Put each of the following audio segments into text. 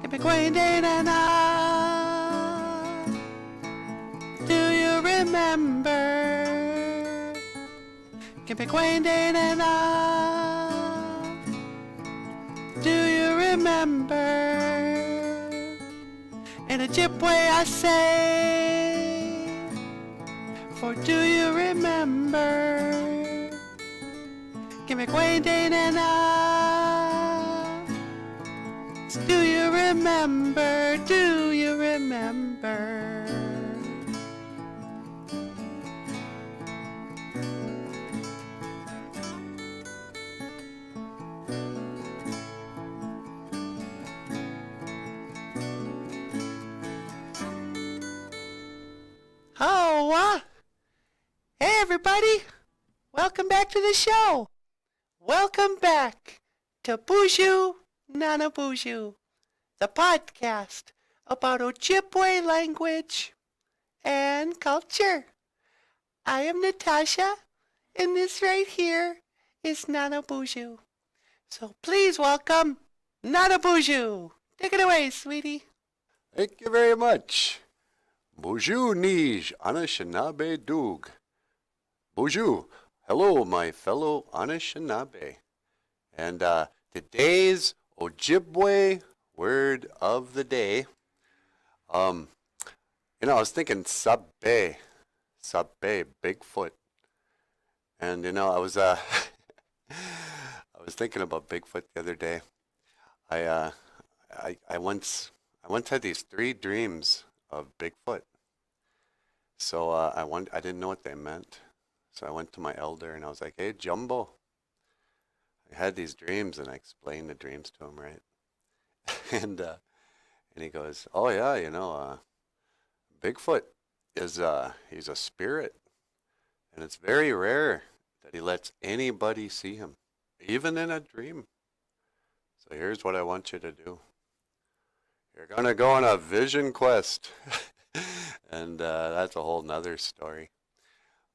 Kipekwende nana. Do you remember? Kipekwende nana. Do you remember? In a Ojibwe I say, for do you remember? Kipekwende nana. Do you remember? Do you remember? Oh, hey everybody! Welcome back to the show! Welcome back to BOOZHOO, NANABOOZHOO, the podcast about Ojibwe language and culture. I am Natasha, and this right here is NANABOOZHOO. So please welcome NANABOOZHOO. Take it away, sweetie. Thank you very much. BOOZHOO Nij Anishinaabe Doog. BOOZHOO, hello my fellow Anishinaabe. And today's Ojibwe word of the day. I was thinking sabbe, Bigfoot. And I was I was thinking about Bigfoot the other day. I once had these 3 dreams of Bigfoot. So I didn't know what they meant. So I went to my elder and I was like, "Hey, Jumbo, I had these dreams," and I explained the dreams to him, right? and he goes, "Oh yeah, Bigfoot is he's a spirit, and it's very rare that he lets anybody see him, even in a dream. So here's what I want you to do. You're gonna go on a vision quest." And that's a whole nother story.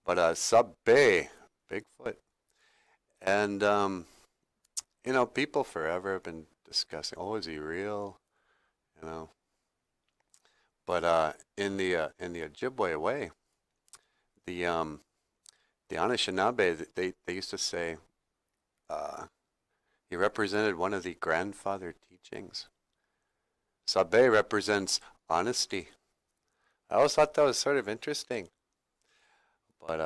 But sabbe, Bigfoot. And people forever have been discussing, oh, is he real? But in the Ojibwe way, the Anishinaabe, they used to say he represented one of the grandfather teachings. Sabbe represents honesty. I always thought that was sort of interesting. But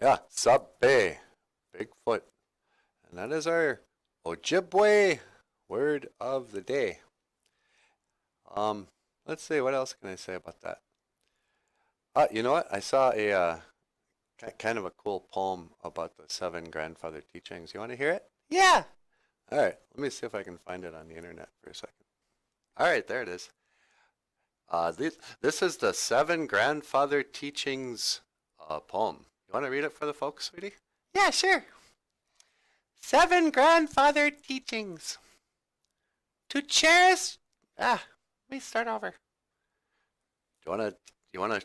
yeah, sabbe, Bigfoot. And that is our Ojibwe word of the day. Let's see, what else can I say about that? You know what? I saw a kind of a cool poem about the 7 grandfather teachings. You want to hear it? Yeah. All right, let me see if I can find it on the internet for a second. All right, there it is. This is the 7 grandfather teachings poem. You want to read it for the folks, sweetie? Yeah, sure. 7 grandfather teachings. To cherish... let me start over. Do you wanna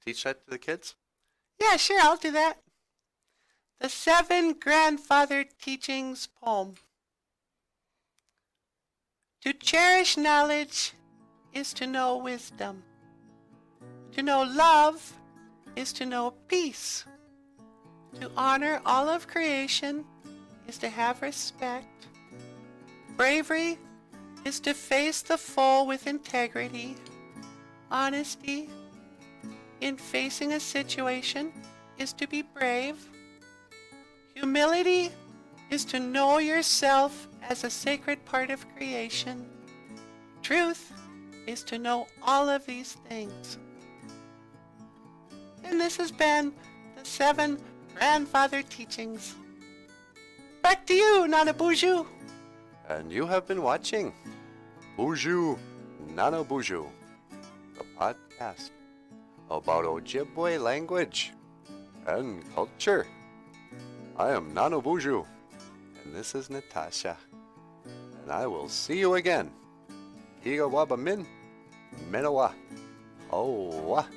teach that to the kids? Yeah, sure, I'll do that. The 7 grandfather teachings poem. To cherish knowledge is to know wisdom. To know love is to know peace. To honor all of creation is to have respect. Bravery is to face the foe with integrity. Honesty in facing a situation is to be brave. Humility is to know yourself as a sacred part of creation. Truth is to know all of these things. And this has been the 7 grandfather teachings. Back to you, NANABOOZHOO. And you have been watching BOOZHOO, NANABOOZHOO, the podcast about Ojibwe language and culture. I am NANABOOZHOO, and this is Natasha. And I will see you again. Higa waba min, menawa, hawa.